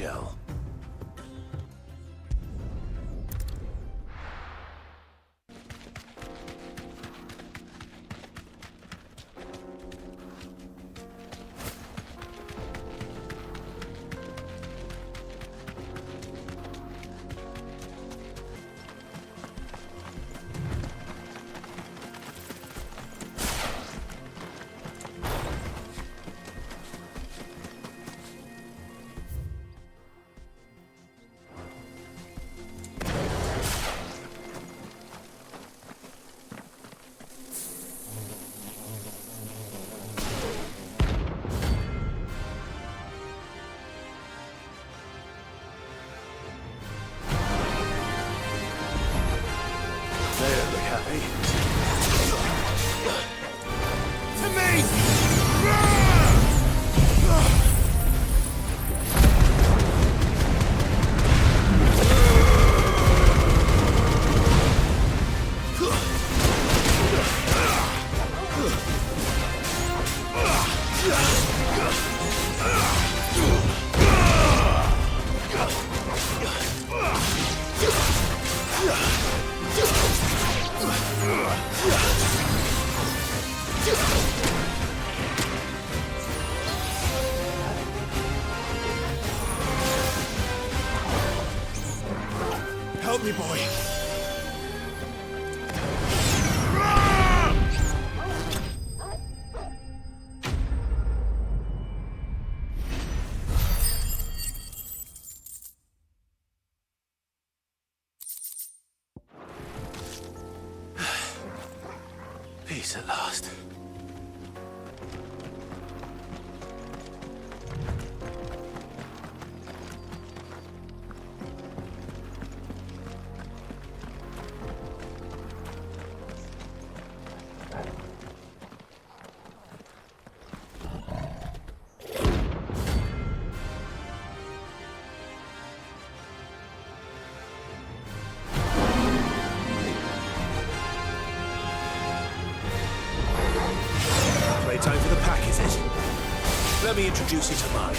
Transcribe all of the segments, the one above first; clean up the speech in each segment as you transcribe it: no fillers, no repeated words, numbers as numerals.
shell. Help me, boy. Peace at last. Time for the pack, is it? Let me introduce you to mine.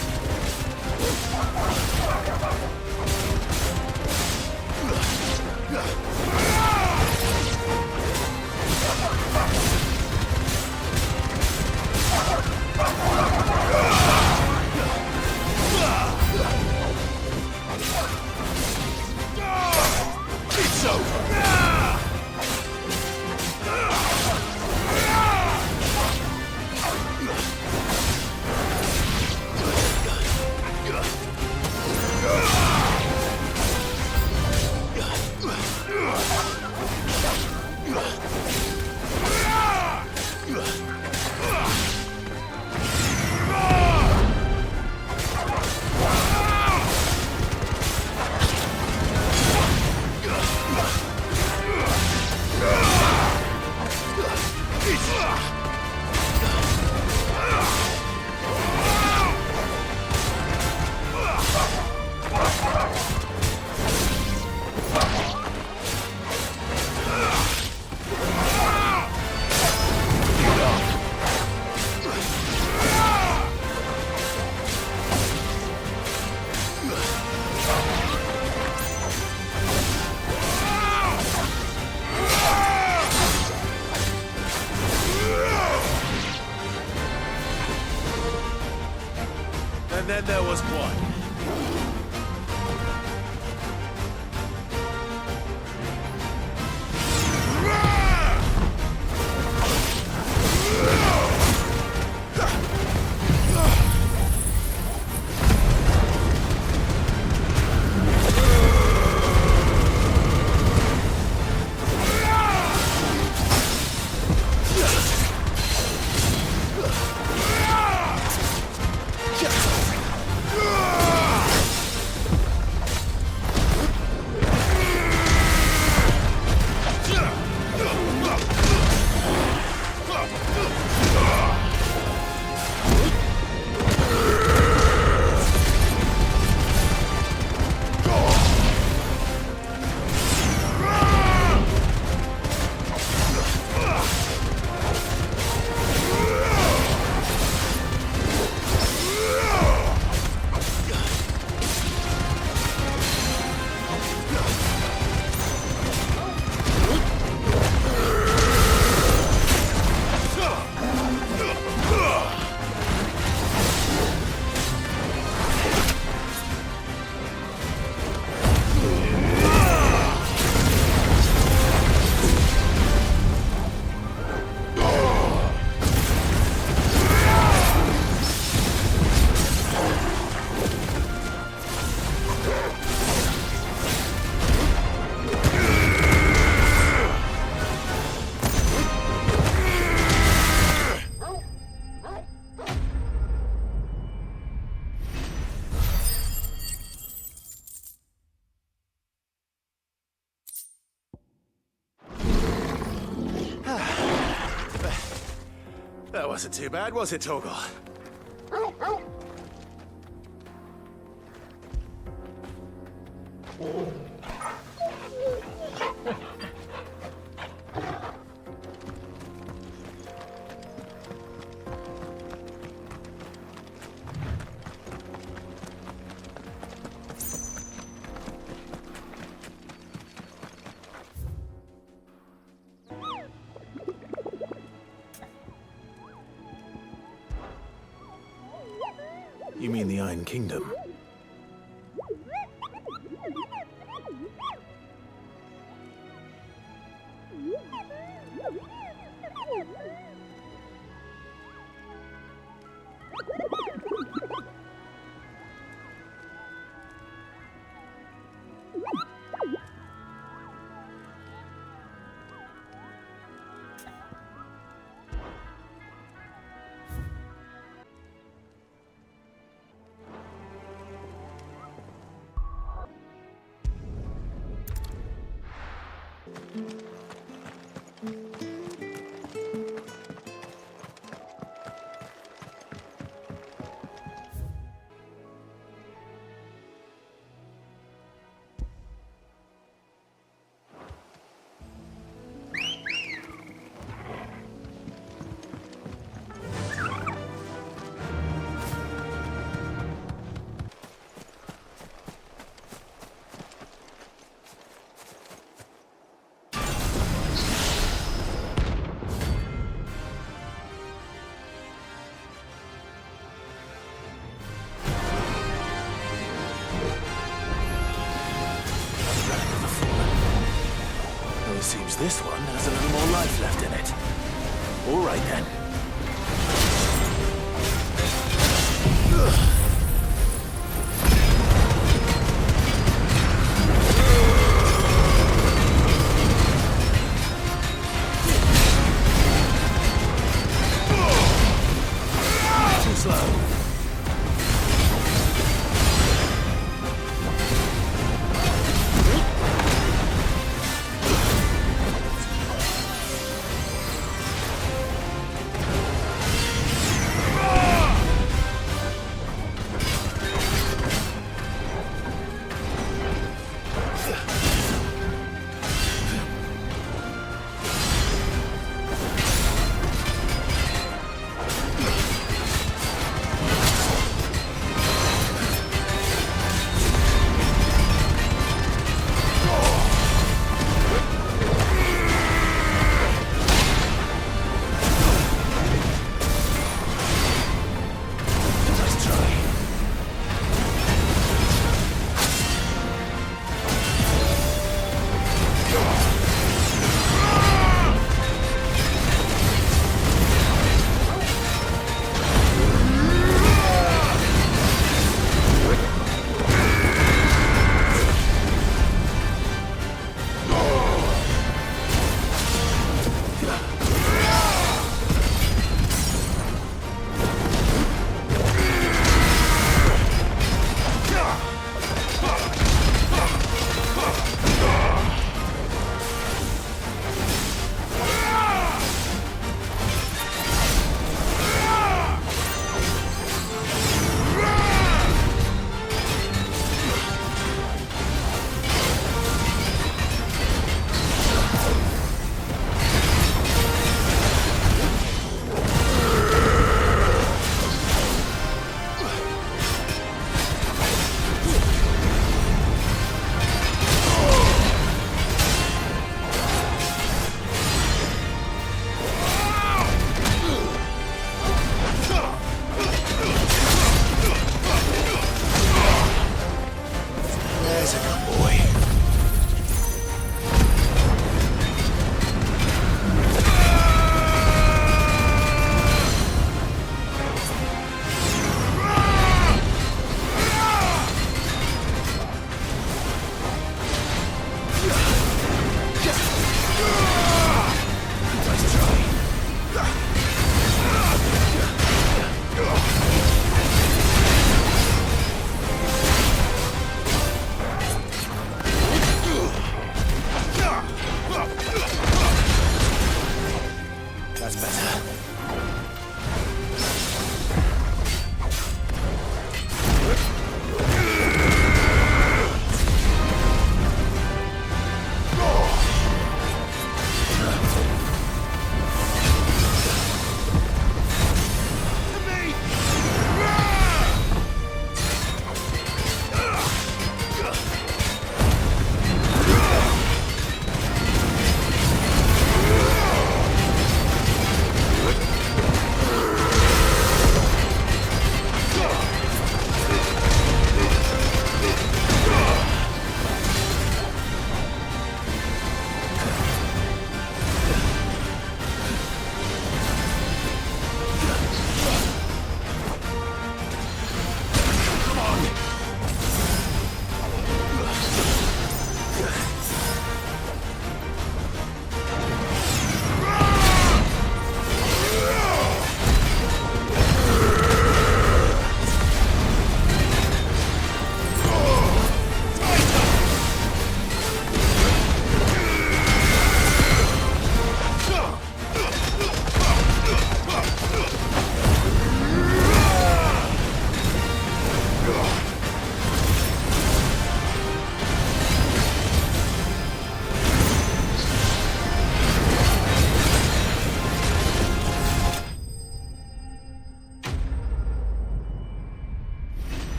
then there was one. That wasn't too bad, was it, Torgal? You mean the Iron Kingdom? Seems this one has a little more life left in it. All right then. Too slow.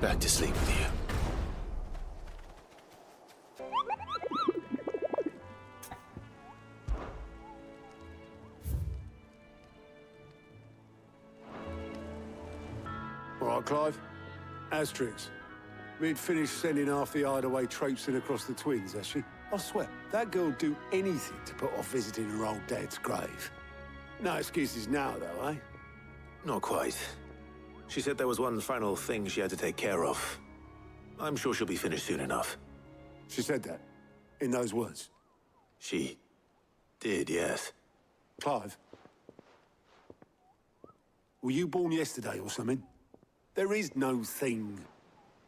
back to sleep with you. All right, Clive. Asterix. We'd finished sending half the hideaway traipsing across the twins, has she? I swear, that girl'd do anything to put off visiting her old dad's grave. No excuses now, though, eh? Not quite. She said there was one final thing she had to take care of. I'm sure she'll be finished soon enough. She said that? In those words? She did, yes. Clive? Were you born yesterday or something? There is no thing.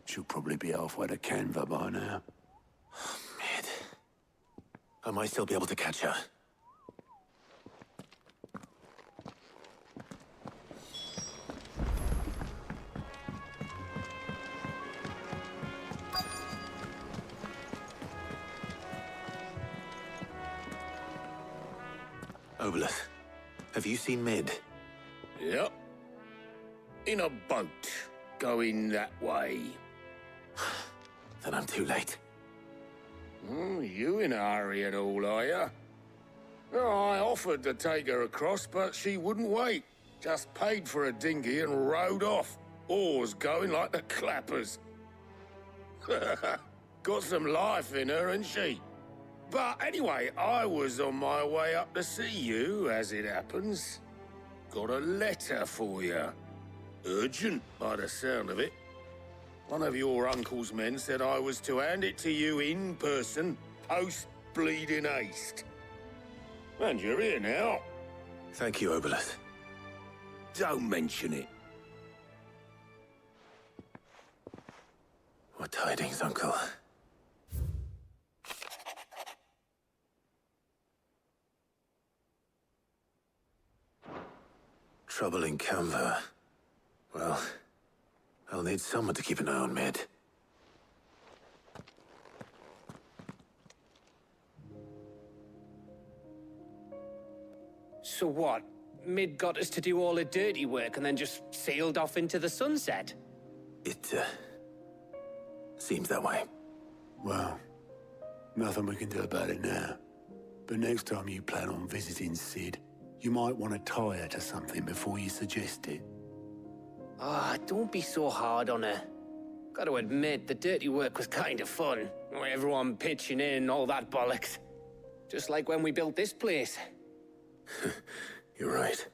She'll probably be halfway to Canva by now. Mid. I might still be able to catch her. Obolus, have you seen Mid? Yep. In a boat, going that way. Then I'm too late. You in a hurry and all, are you? I offered to take her across, but she wouldn't wait. Just paid for a dinghy and rowed off. Oars going like the clappers. Got some life in her, ain't she? But anyway, I was on my way up to see you, as it happens. Got a letter for you. Urgent, by the sound of it. One of your uncle's men said I was to hand it to you in person, post-bleeding haste. And you're here now. Thank you, Obolus. Don't mention it. What tidings, Uncle? Trouble in Canva. Well, I'll need someone to keep an eye on Mid. So what? Mid got us to do all the dirty work and then just sailed off into the sunset? It, seems that way. Well, nothing we can do about it now. But next time you plan on visiting Sid, you might want to tie her to something before you suggest it. Ah, don't be so hard on her. Gotta admit, the dirty work was kind of fun. Everyone pitching in and all that bollocks. Just like when we built this place. You're right.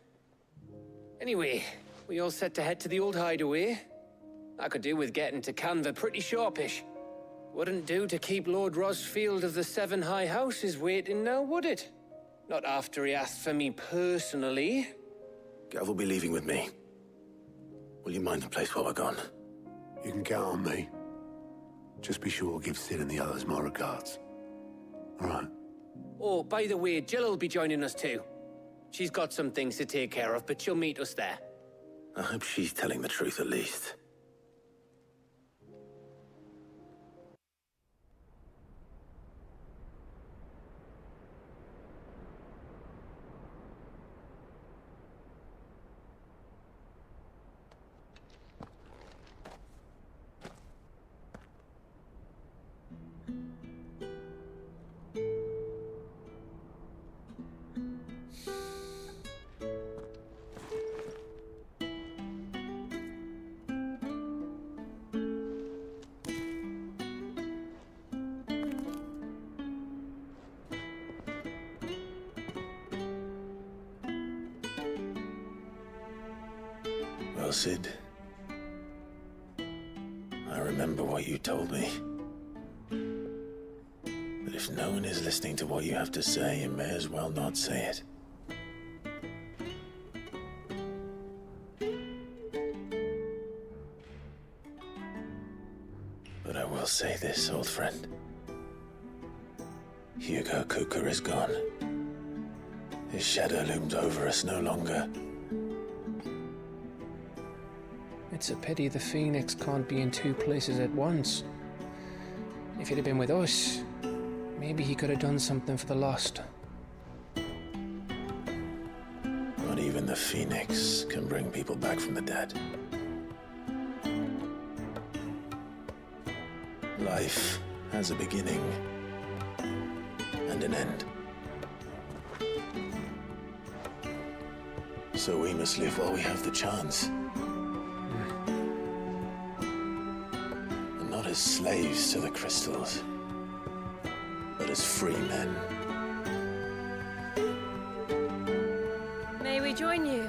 Anyway, we all set to head to the old hideaway. I could do with getting to Canva pretty sharpish. Wouldn't do to keep Lord Rosfield of the Seven High Houses waiting now, would it? Not after he asked for me personally. Gav will be leaving with me. Will you mind the place while we're gone? You can count on me. Just be sure to give Sid and the others my regards. All right. Oh, by the way, Jill will be joining us too. She's got some things to take care of, but she'll meet us there. I hope she's telling the truth at least. Well, Sid, I remember what you told me. That if no one is listening to what you have to say, you may as well not say it. But I will say this, old friend. Hugo Kuka is gone. His shadow looms over us no longer. It's a pity the Phoenix can't be in two places at once. If he'd have been with us, maybe he could have done something for the lost. Not even the Phoenix can bring people back from the dead. Life has a beginning and an end. So we must live while we have the chance. And not as slaves to the crystals, but as free men. May we join you?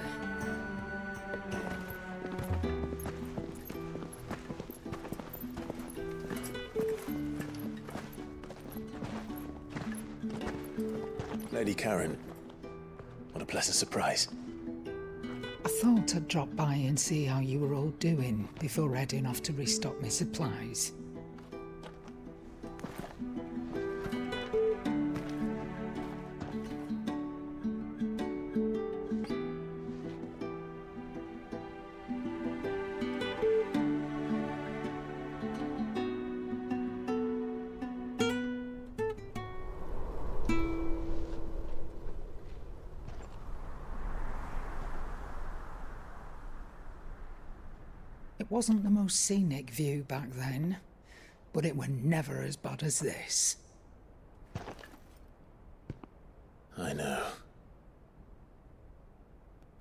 Lady Karen, what a pleasant surprise. I thought I'd drop by and see how you were all doing before heading off to restock my supplies. It wasn't the most scenic view back then, but it were never as bad as this. I know.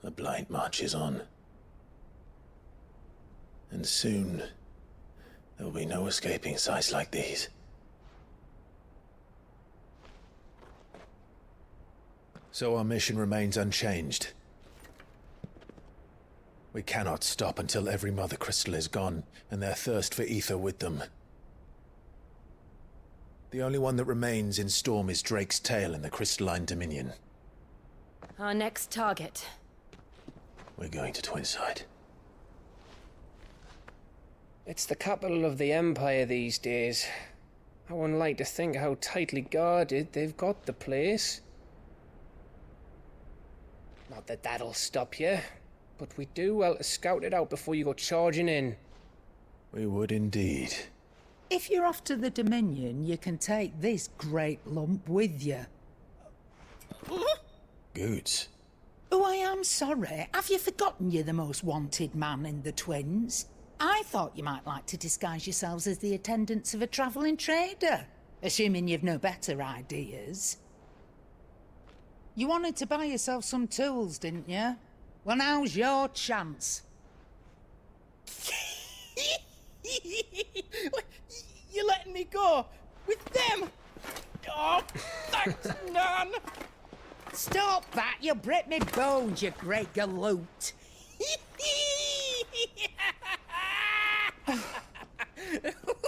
The blight marches on. And soon, there will be no escaping sights like these. So our mission remains unchanged. We cannot stop until every Mother Crystal is gone, and their thirst for ether with them. The only one that remains in Storm is Drake's tail in the Crystalline Dominion. Our next target. We're going to Twinside. It's the capital of the Empire these days. I wouldn't like to think how tightly guarded they've got the place. Not that that'll stop you, but we'd do well to scout it out before you go charging in. We would indeed. If you're off to the Dominion, you can take this great lump with you. Goods. Oh, I am sorry. Have you forgotten you're the most wanted man in the Twins? I thought you might like to disguise yourselves as the attendants of a travelling trader, assuming you've no better ideas. You wanted to buy yourself some tools, didn't you? Well, now's your chance. You're letting me go? With them? Oh, thanks, Nan! Stop that! You'll break me bones, you great galoot!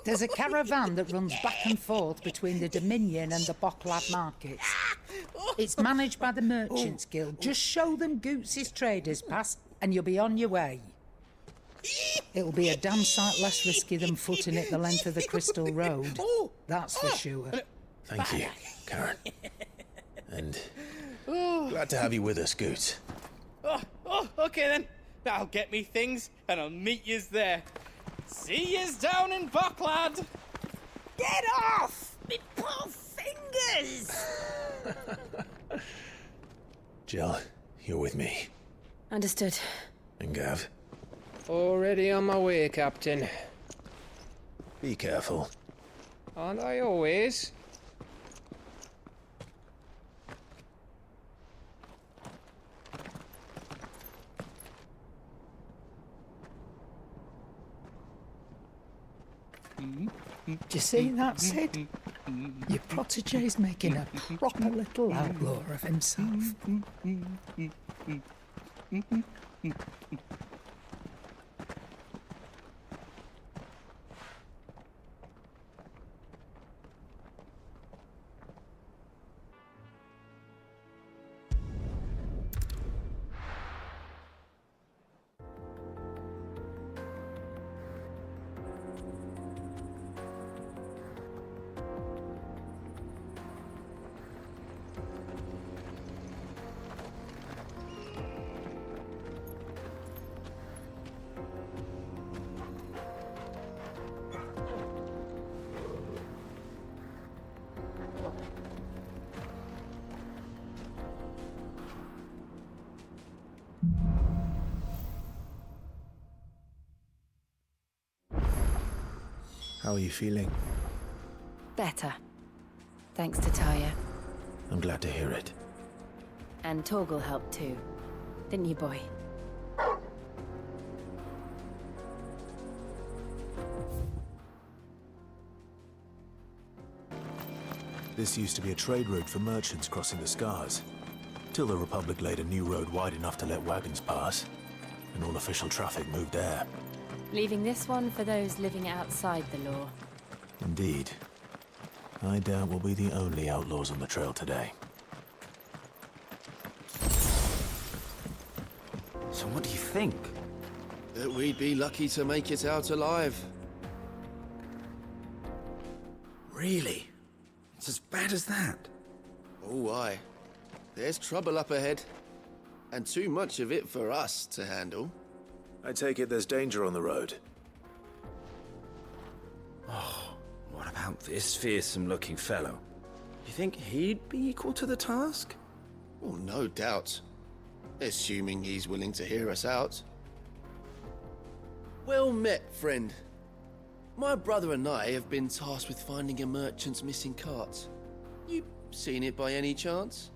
There's a caravan that runs back and forth between the Dominion and the Bocklad markets. It's managed by the Merchants Guild. Just show them Goots' traders pass, and you'll be on your way. It'll be a damn sight less risky than footing it the length of the Crystal Road. That's for sure. Thank you, Karen. And glad to have you with us, Goots. Okay then. That'll get me things, and I'll meet yous there. See yous down in Bocklad! Get off! Me poor fingers! Jill, you're with me. Understood. And Gav, Already on my way, Captain. be careful. Aren't I always? Do you see that, Sid? Your protege's making a proper little outlaw of himself. How are you feeling? Better. Thanks to Taya. I'm glad to hear it. And Torgal helped too. Didn't you, boy? This used to be a trade route for merchants crossing the Scars, till the Republic laid a new road wide enough to let wagons pass, and all official traffic moved there. Leaving this one for those living outside the law. Indeed. I doubt we'll be the only outlaws on the trail today. So what do you think? That we'd be lucky to make it out alive. Really? It's as bad as that? Oh, aye. There's trouble up ahead. And too much of it for us to handle. I take it there's danger on the road. Oh, what about this fearsome-looking fellow? You think he'd be equal to the task? Well, no doubt. Assuming he's willing to hear us out. Well met, friend. My brother and I have been tasked with finding a merchant's missing cart. You seen it by any chance?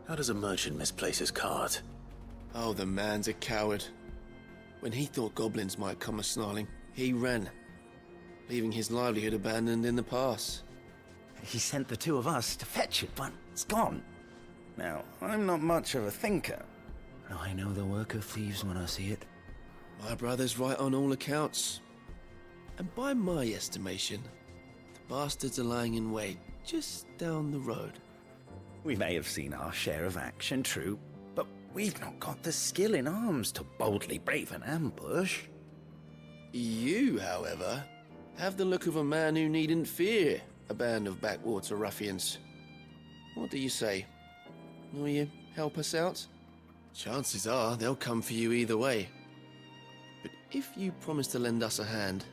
How does a merchant misplace his cart? Oh, the man's a coward. When he thought goblins might come a-snarling, he ran, leaving his livelihood abandoned in the pass. He sent the two of us to fetch it, but it's gone. Now, I'm not much of a thinker. I know the work of thieves when I see it. My brother's right on all accounts. And by my estimation, the bastards are lying in wait just down the road. We may have seen our share of action, true, but we've not got the skill in arms to boldly brave an ambush. You, however, have the look of a man who needn't fear a band of backwater ruffians. What do you say? Will you help us out? Chances are they'll come for you either way. But if you promise to lend us a hand,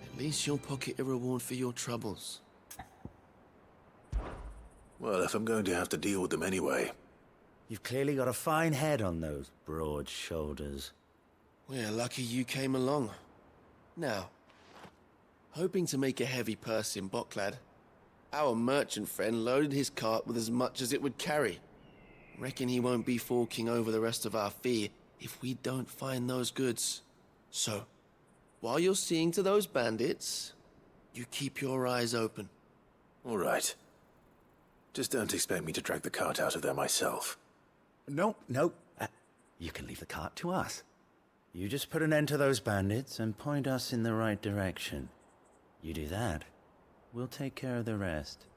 at least you'll pocket a reward for your troubles. Well, if I'm going to have to deal with them anyway. You've clearly got a fine head on those broad shoulders. We're lucky you came along. Now, hoping to make a heavy purse in Boklad, our merchant friend loaded his cart with as much as it would carry. Reckon he won't be forking over the rest of our fee if we don't find those goods. So, while you're seeing to those bandits, you keep your eyes open. All right. Just don't expect me to drag the cart out of there myself. No. You can leave the cart to us. You just put an end to those bandits and point us in the right direction. You do that, we'll take care of the rest.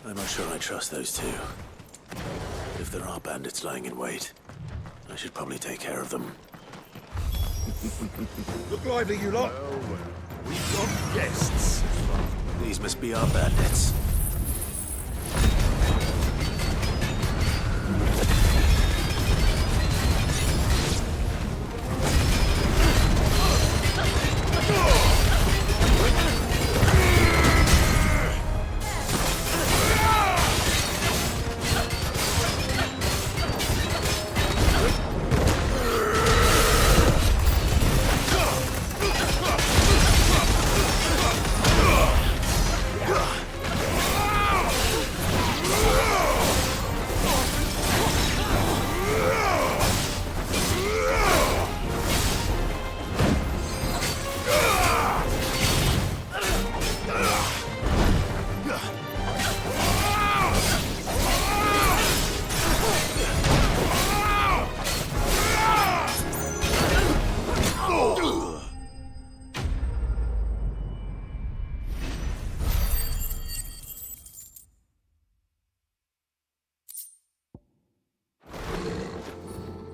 I'm not sure I trust those two. If there are bandits lying in wait, I should probably take care of them. Look lively, you lot. We've got guests. These must be our bandits.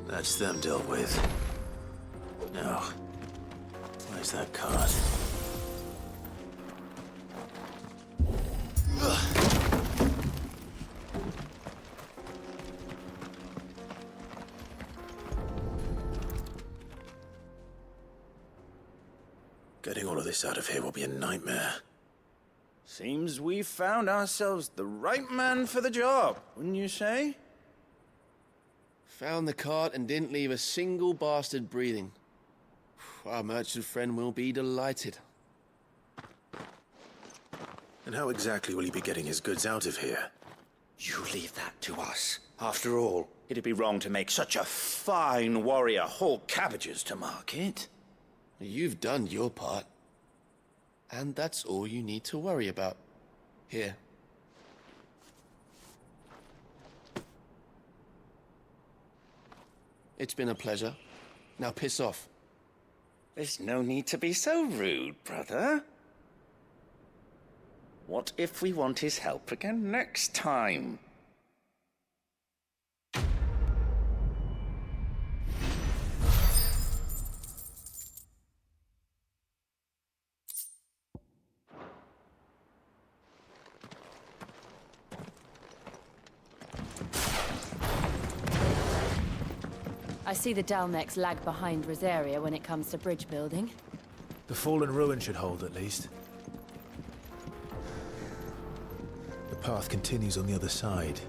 That's them dealt with. Now, where's that cart? Getting all of this out of here will be a nightmare. Seems we found ourselves the right man for the job, wouldn't you say? Found the cart and didn't leave a single bastard breathing. Our merchant friend will be delighted. And how exactly will he be getting his goods out of here? You leave that to us. After all, it'd be wrong to make such a fine warrior haul cabbages to market. You've done your part. And that's all you need to worry about. Here. It's been a pleasure. Now piss off. There's no need to be so rude, brother. What if we want his help again next time? I see the Dalnecs lag behind Rosaria when it comes to bridge building. The fallen ruin should hold, at least. The path continues on the other side.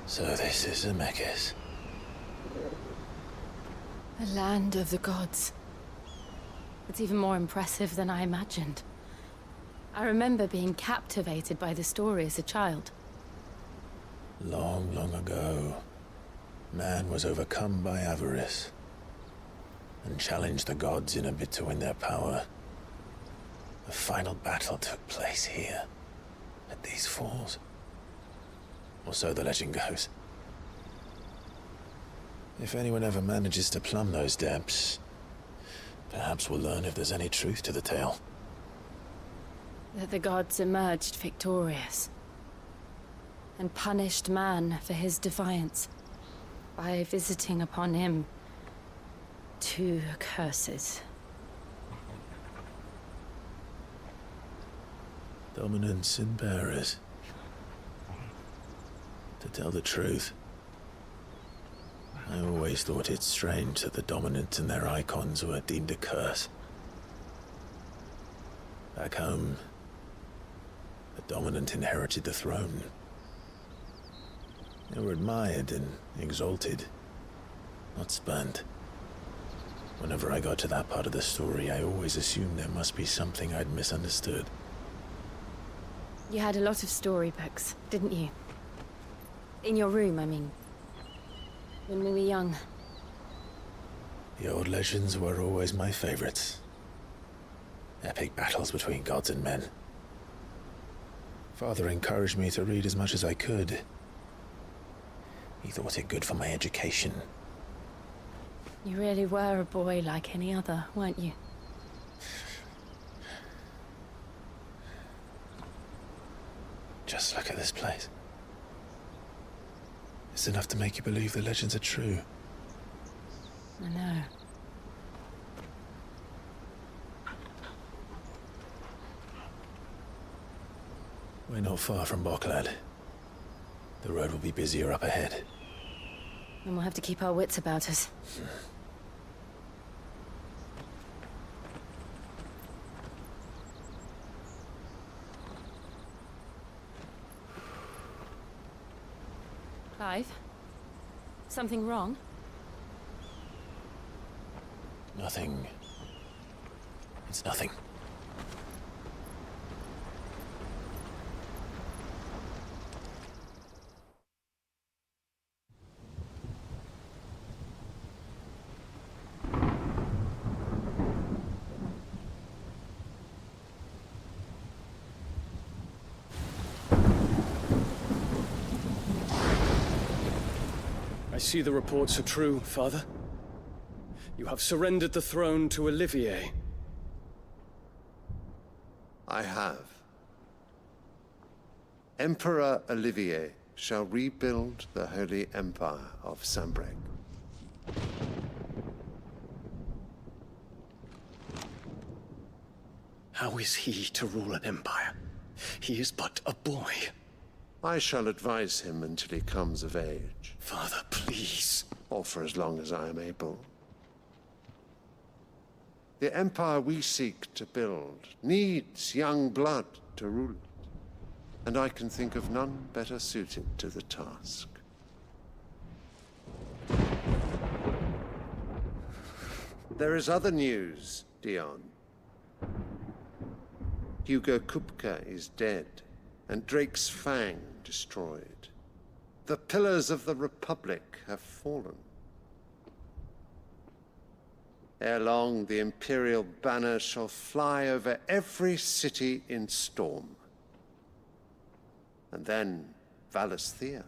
So this is Zemeckis. The land of the gods. It's even more impressive than I imagined. I remember being captivated by the story as a child. Long, long ago, man was overcome by avarice and challenged the gods in a bid to win their power. The final battle took place here, at these falls. Or so the legend goes. If anyone ever manages to plumb those depths, perhaps we'll learn if there's any truth to the tale. That the gods emerged victorious and punished man for his defiance by visiting upon him 2 curses. Dominance and bearers. To tell the truth, I always thought it strange that the dominant and their icons were deemed a curse. Back home, the dominant inherited the throne. They were admired and exalted, not spurned. Whenever I got to that part of the story, I always assumed there must be something I'd misunderstood. You had a lot of storybooks, didn't you? In your room, I mean. When we were young. The old legends were always my favorites. Epic battles between gods and men. Father encouraged me to read as much as I could. He thought it good for my education. You really were a boy like any other, weren't you? Just look at this place. It's enough to make you believe the legends are true. I know. We're not far from Boklad. The road will be busier up ahead. And we'll have to keep our wits about us. Clive? Something wrong? Nothing. It's nothing. I see the reports are true, Father. You have surrendered the throne to Olivier. I have. Emperor Olivier shall rebuild the Holy Empire of Sanbreque. How is he to rule an empire? He is but a boy. I shall advise him until he comes of age. Father, please. Or for as long as I am able. The empire we seek to build needs young blood to rule it, and I can think of none better suited to the task. There is other news, Dion. Hugo Kupka is dead, and Drake's Fang destroyed. The pillars of the Republic have fallen. Ere long, the Imperial banner shall fly over every city in Storm. And then, Valisthea.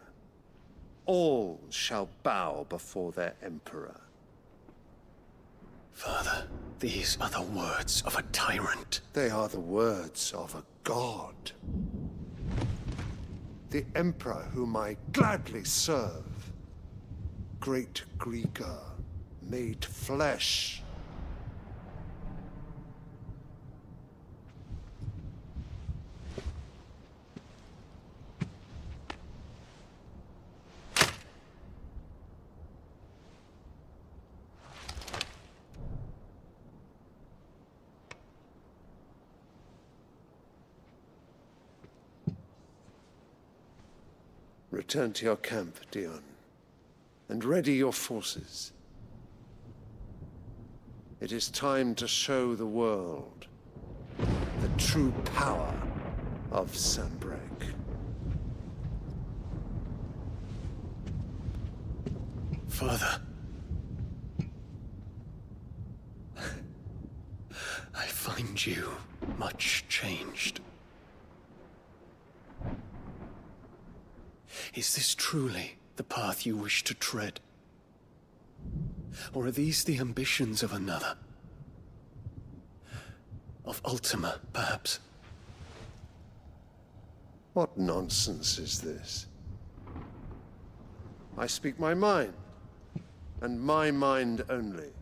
All shall bow before their Emperor. Father, these are the words of a tyrant. They are the words of a god. The Emperor whom I gladly serve. Great Greeker, made flesh. Return to your camp, Dion, and ready your forces. It is time to show the world the true power of Sanbreque. Father. I find you much changed. Is this truly the path you wish to tread? Or are these the ambitions of another? Of Ultima, perhaps? What nonsense is this? I speak my mind, and my mind only.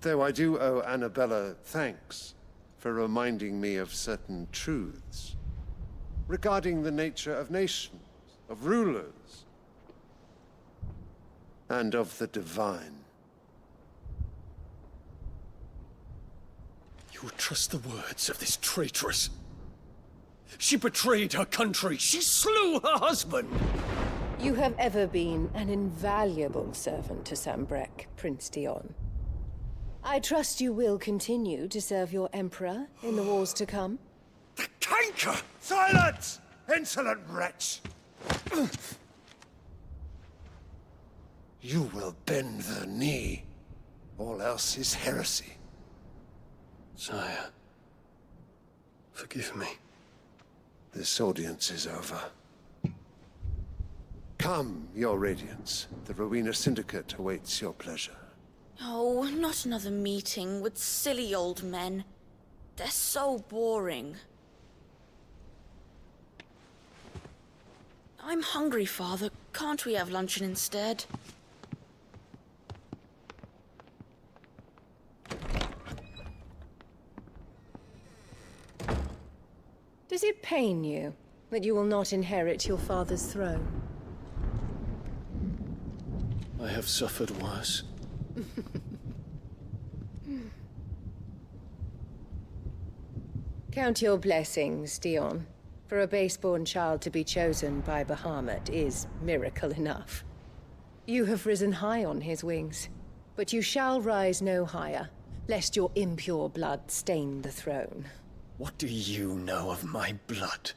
Though I do owe Annabella thanks for reminding me of certain truths regarding the nature of nations, of rulers, and of the divine. You would trust the words of this traitress? She betrayed her country! She slew her husband! You have ever been an invaluable servant to Sanbreque, Prince Dion. I trust you will continue to serve your Emperor in the wars to come. The canker! Silence! Insolent wretch! You will bend the knee. All else is heresy. Sire, forgive me. This audience is over. Come, your Radiance. The Rowena Syndicate awaits your pleasure. Oh, not another meeting with silly old men. They're so boring. I'm hungry, Father. Can't we have luncheon instead? Does it pain you that you will not inherit your father's throne? I have suffered worse. Count your blessings, Dion. For a base-born child to be chosen by Bahamut is miracle enough. You have risen high on his wings, but you shall rise no higher, lest your impure blood stain the throne. What do you know of my blood?